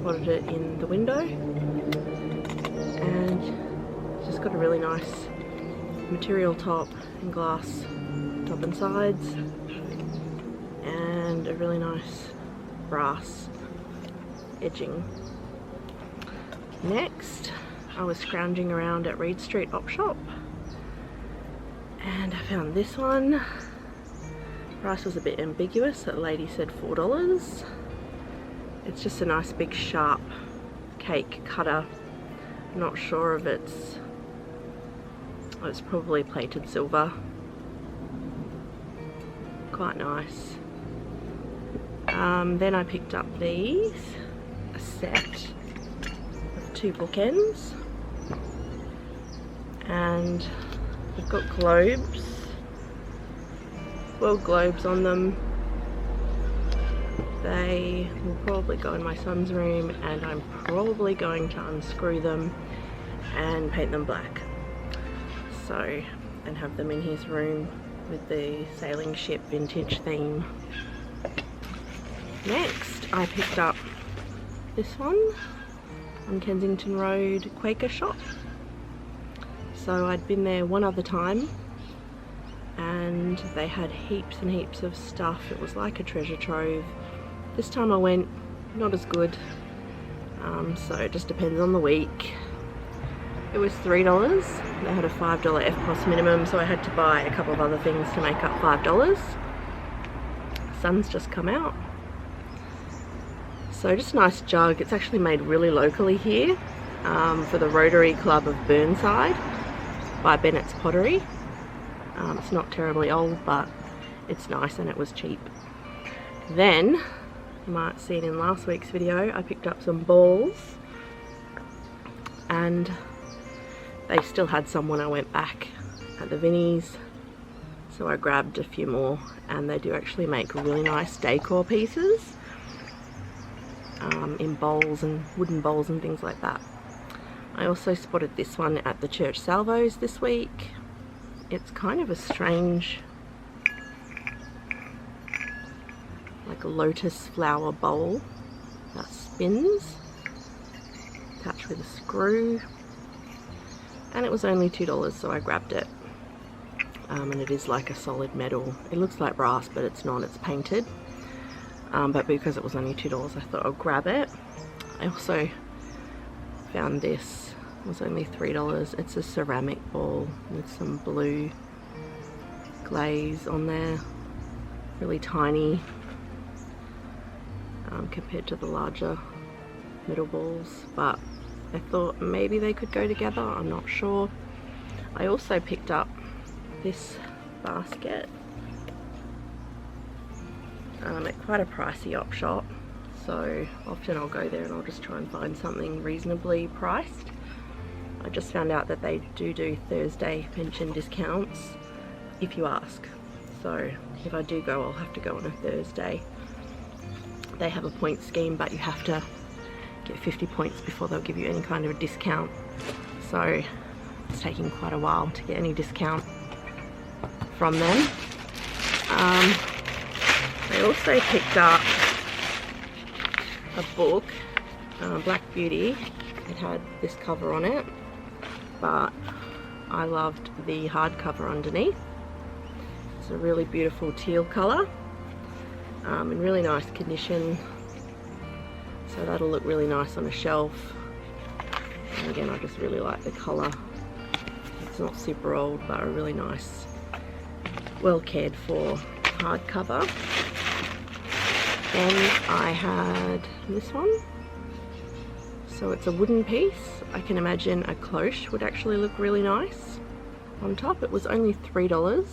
spotted it in the window, and it's just got a really nice material top and glass top and sides, and a really nice brass edging. Next, I was scrounging around at Reed Street Op Shop and I found this one. Price was a bit ambiguous. The lady said $4. It's just a nice big sharp cake cutter. I'm not sure if it's probably plated silver. Quite nice. Then I picked up these, a set of 2 bookends, and we've got globes, world globes on them. They will probably go in my son's room, and I'm probably going to unscrew them and paint them black, so, and have them in his room with the sailing ship vintage theme. Next, I picked up this one on Kensington Road, Quaker Shop. So I'd been there one other time and they had heaps and heaps of stuff. It was like a treasure trove. This time I went, not as good, so it just depends on the week. It was $3. They had a $5 FPOS minimum, so I had to buy a couple of other things to make up $5. Sun's just come out. So just a nice jug. It's actually made really locally here for the Rotary Club of Burnside by Bennett's Pottery. It's not terribly old, but it's nice and it was cheap. Then, you might have seen in last week's video, I picked up some balls and they still had some when I went back at the Vinnies, so I grabbed a few more, and they do actually make really nice decor pieces in bowls and wooden bowls and things like that. I also spotted this one at the Church Salvos this week. It's kind of a strange, like a lotus flower bowl that spins, attached with a screw, and it was only $2, so I grabbed it. And it is like a solid metal. It looks like brass, but it's not, it's painted. But because it was only $2, I thought I'd grab it. I also found this, it was only $3. It's a ceramic ball with some blue glaze on there, really tiny compared to the larger metal balls, but I thought maybe they could go together, I'm not sure. I also picked up this basket at quite a pricey op shop, so often I'll go there and I'll just try and find something reasonably priced. I just found out that they do Thursday pension discounts if you ask, so if I do go, I'll have to go on a Thursday. They have a point scheme, but you have to get 50 points before they'll give you any kind of a discount, so it's taking quite a while to get any discount from them. I also picked up a book, Black Beauty. It had this cover on it, but I loved the hardcover underneath. It's a really beautiful teal colour, in really nice condition, so that'll look really nice on a shelf. And again, I just really like the colour. It's not super old, but a really nice, well cared for hardcover. Then I had this one. So it's a wooden piece. I can imagine a cloche would actually look really nice on top. It was only $3.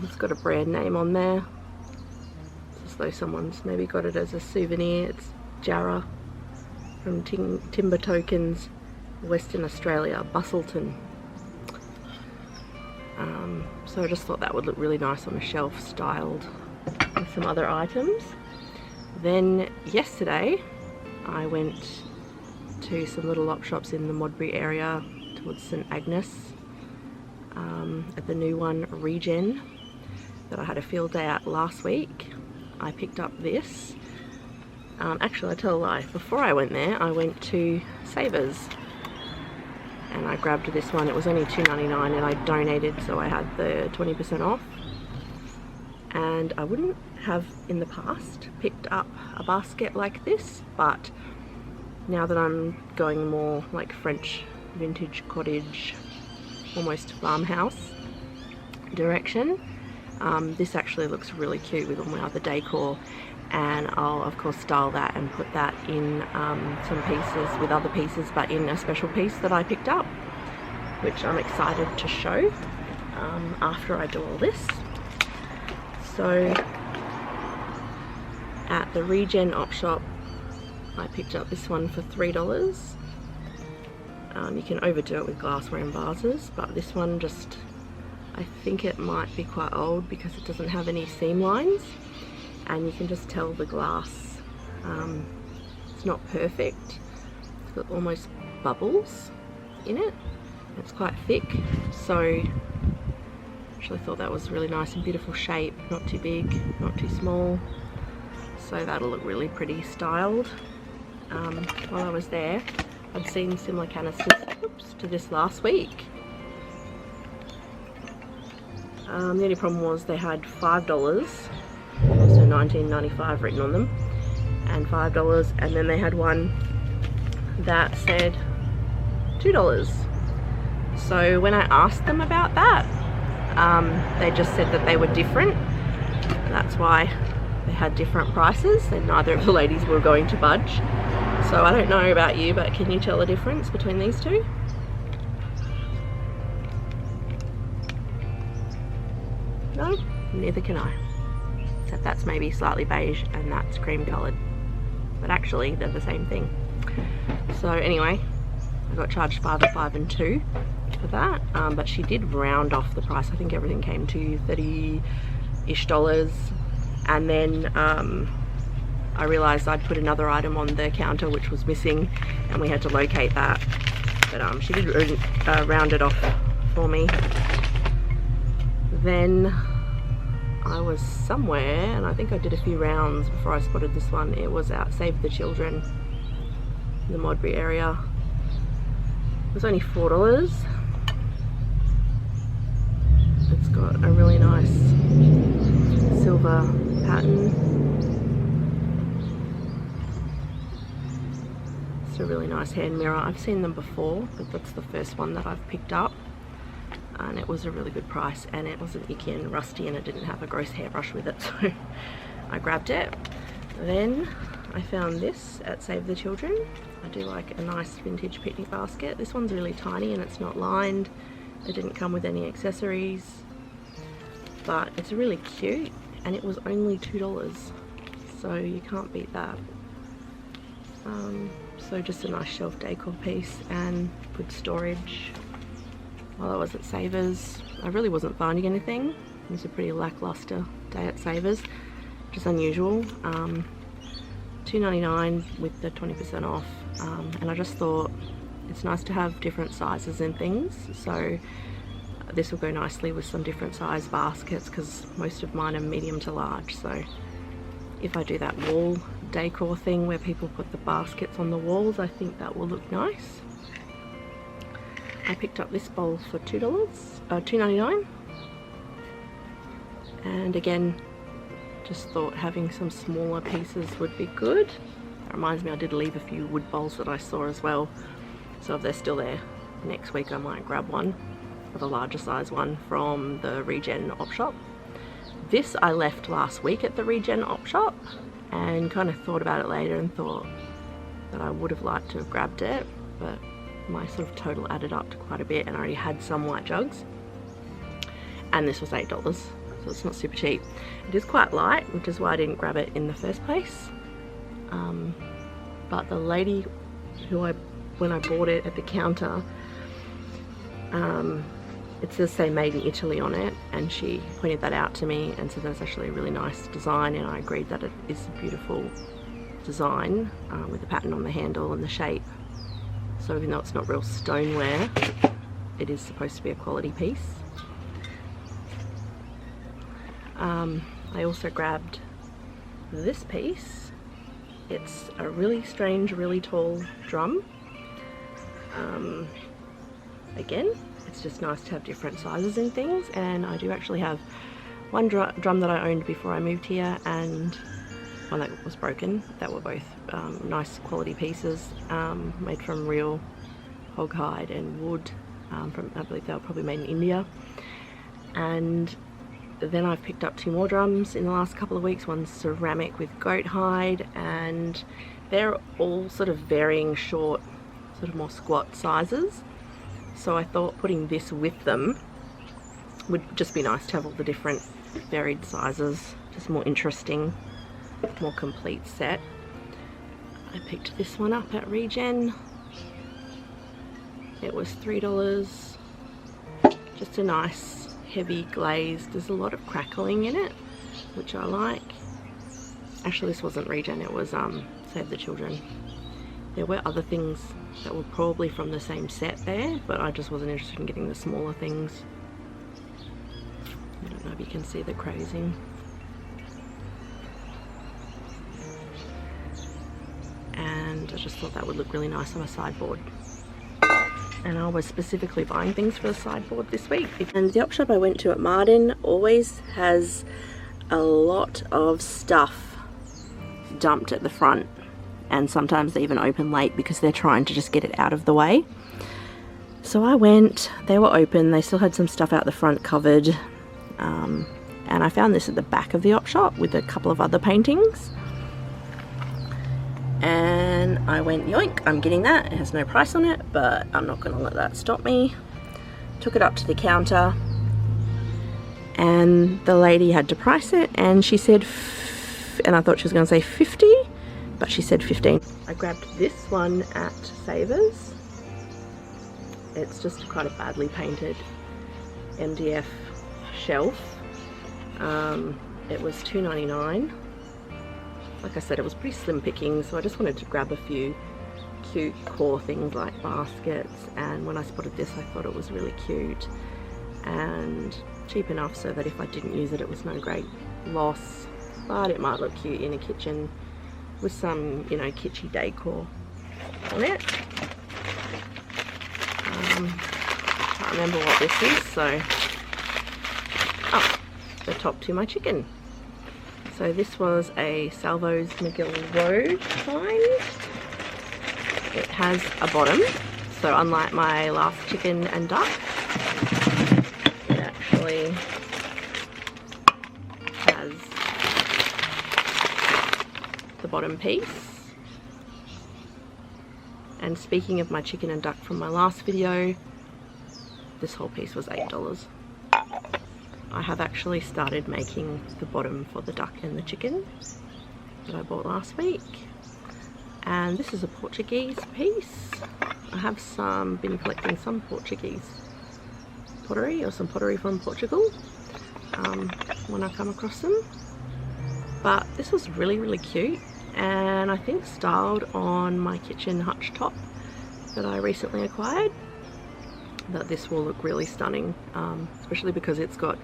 It's got a brand name on there. It's as though someone's maybe got it as a souvenir. It's Jarrah from Timber Tokens, Western Australia, Bustleton. So I just thought that would look really nice on a shelf, styled with some other items. Then yesterday I went to some little op shops in the Modbury area towards St Agnes, at the new one, Regen, that I had a field day at last week. I picked up this. Actually, I tell a lie. Before I went there, I went to Savers and I grabbed this one. It was only $2.99 and I donated, so I had the 20% off. And I wouldn't have in the past picked up a basket like this, but now that I'm going more like French vintage cottage, almost farmhouse direction, this actually looks really cute with all my other decor, and I'll of course style that and put that in some pieces with other pieces, but in a special piece that I picked up, which I'm excited to show after I do all this. So at the Regen op shop I picked up this one for $3. You can overdo it with glassware and vases, but this one just, I think it might be quite old because it doesn't have any seam lines, and you can just tell the glass it's not perfect. It's got almost bubbles in it. It's quite thick, so actually thought that was really nice and beautiful shape, not too big, not too small, so that'll look really pretty styled. While I was there, I'd seen similar canisters to this last week. The only problem was they had $5, so $19.95 written on them, and $5, and then they had one that said $2. So when I asked them about that, they just said that they were different. That's why they had different prices, and neither of the ladies were going to budge. So I don't know about you, but can you tell the difference between these two? No, neither can I. Except that's maybe slightly beige and that's cream coloured. But actually they're the same thing. So anyway, I got charged $5 and $2 for that. But she did round off the price. I think everything came to $30-ish. And then I realised I'd put another item on the counter which was missing, and we had to locate that. But she did round it off for me. Then I was somewhere, and I think I did a few rounds before I spotted this one. It was at Save the Children in the Modbury area. It was only $4. It's got a really nice silver pattern. It's a really nice hand mirror. I've seen them before, but that's the first one that I've picked up, and it was a really good price, and it wasn't icky and rusty, and it didn't have a gross hairbrush with it, so I grabbed it. Then I found this at Save the Children. I do like a nice vintage picnic basket. This one's really tiny and it's not lined. It didn't come with any accessories, but it's really cute, and it was only $2, so you can't beat that. So just a nice shelf decor piece and good storage. While I was at Savers, I really wasn't finding anything. It was a pretty lackluster day at Savers, which is unusual. $2.99 with the 20% off, and I just thought it's nice to have different sizes and things, so this will go nicely with some different size baskets because most of mine are medium to large. So if I do that wall decor thing where people put the baskets on the walls, I think that will look nice. I picked up this bowl for $2.99, and again just thought having some smaller pieces would be good. That reminds me, I did leave a few wood bowls that I saw as well, so if they're still there next week I might grab one, or the larger size one from the Regen op shop. This I left last week at the Regen op shop and kind of thought about it later and thought that I would have liked to have grabbed it, but my sort of total added up to quite a bit, and I already had some white jugs, and this was $8, so it's not super cheap. It is quite light, which is why I didn't grab it in the first place. But the lady who when I bought it at the counter, it says say made in Italy on it, and she pointed that out to me and said that's actually a really nice design, and I agreed that it is a beautiful design with the pattern on the handle and the shape. So even though it's not real stoneware, it is supposed to be a quality piece. I also grabbed this piece, It's a really strange, really tall drum. Again, it's just nice to have different sizes and things, and I do actually have one drum that I owned before I moved here and one that was broken, that were both nice quality pieces, made from real hog hide and wood, from, I believe they were probably made in India. And then I've picked up 2 more drums in the last couple of weeks. One's ceramic with goat hide, and they're all sort of varying short, sort of more squat sizes. So I thought putting this with them would just be nice to have all the different varied sizes, just more interesting, more complete set. I picked this one up at Regen. It was $3. Just a nice heavy glaze. There's a lot of crackling in it, which I like. Actually, this wasn't Regen, it was Save the Children. There were other things that were probably from the same set there, but I just wasn't interested in getting the smaller things. I don't know if you can see the crazing. And I just thought that would look really nice on a sideboard. And I was specifically buying things for the sideboard this week. And the op shop I went to at Marden always has a lot of stuff dumped at the front, and sometimes they even open late because they're trying to just get it out of the way. So I went, they were open, they still had some stuff out the front covered, and I found this at the back of the op shop with a couple of other paintings. And I went, yoink, I'm getting that. It has no price on it, but I'm not going to let that stop me. Took it up to the counter, and the lady had to price it, and she said, and I thought she was going to say 50, but she said 15. I grabbed this one at Savers. It's just quite a badly painted MDF shelf. It was $2.99. Like I said, it was pretty slim picking, so I just wanted to grab a few cute core things like baskets, and when I spotted this I thought it was really cute and cheap enough so that if I didn't use it, it was no great loss, but it might look cute in a kitchen with some, you know, kitschy decor on it. Can't remember what this is, so the top to my chicken. So this was a Salvo's McGill Road find. It has a bottom, so unlike my last chicken and duck, it actually has the bottom piece. And speaking of my chicken and duck from my last video, this whole piece was $8. I have actually started making the bottom for the duck and the chicken that I bought last week. And this is a Portuguese piece. I have been collecting some Portuguese pottery, or some pottery from Portugal, when I come across them. But this was really, really cute, and I think styled on my kitchen hutch top that I recently acquired. That this will look really stunning, especially because it's got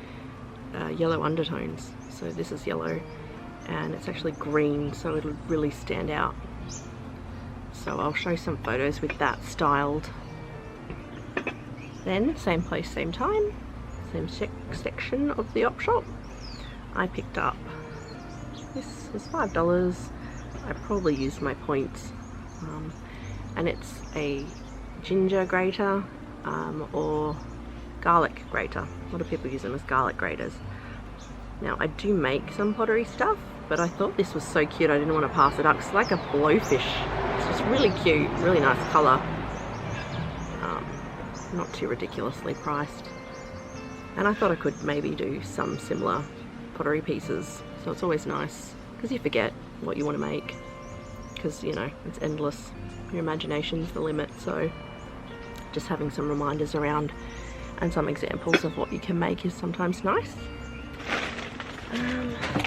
yellow undertones. So this is yellow and it's actually green, so it'll really stand out. So I'll show some photos with that styled. Then same place, same time, same section of the op shop, I picked up, this was $5. I probably used my points, and it's a ginger grater or garlic grater. A lot of people use them as garlic graters. Now I do make some pottery stuff, but I thought this was so cute I didn't want to pass it up. It's like a blowfish. It's just really cute, really nice colour. Not too ridiculously priced. And I thought I could maybe do some similar pottery pieces. So it's always nice, because you forget what you want to make. Because, you know, it's endless. Your imagination's the limit, so just having some reminders around and some examples of what you can make is sometimes nice.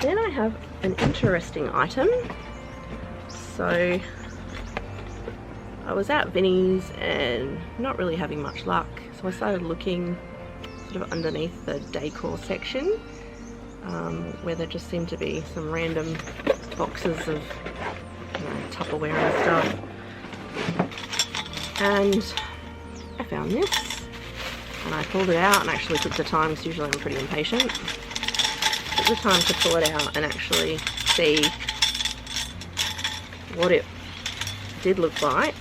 Then I have an interesting item. So I was at Vinnie's and not really having much luck, so I started looking sort of underneath the decor section, where there just seemed to be some random boxes of Tupperware and stuff. And I found this, and I pulled it out and actually took the time, because usually I'm pretty impatient. Took the time to pull it out and actually see what it did look like.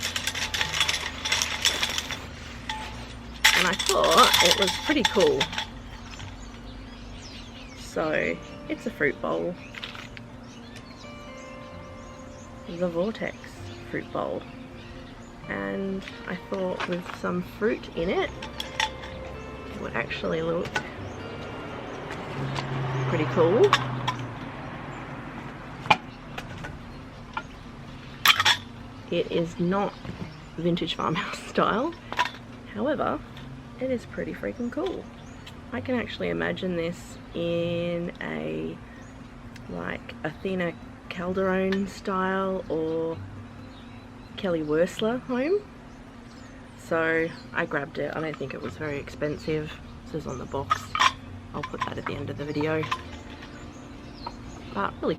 And I thought it was pretty cool. So it's a fruit bowl. The Vortex fruit bowl. And I thought with some fruit in it, it would actually look pretty cool. It is not vintage farmhouse style, however, it is pretty freaking cool. I can actually imagine this in a like Athena Calderon style or Kelly Wearstler home. So I grabbed it. I don't think it was very expensive. This is on the box. I'll put that at the end of the video. But really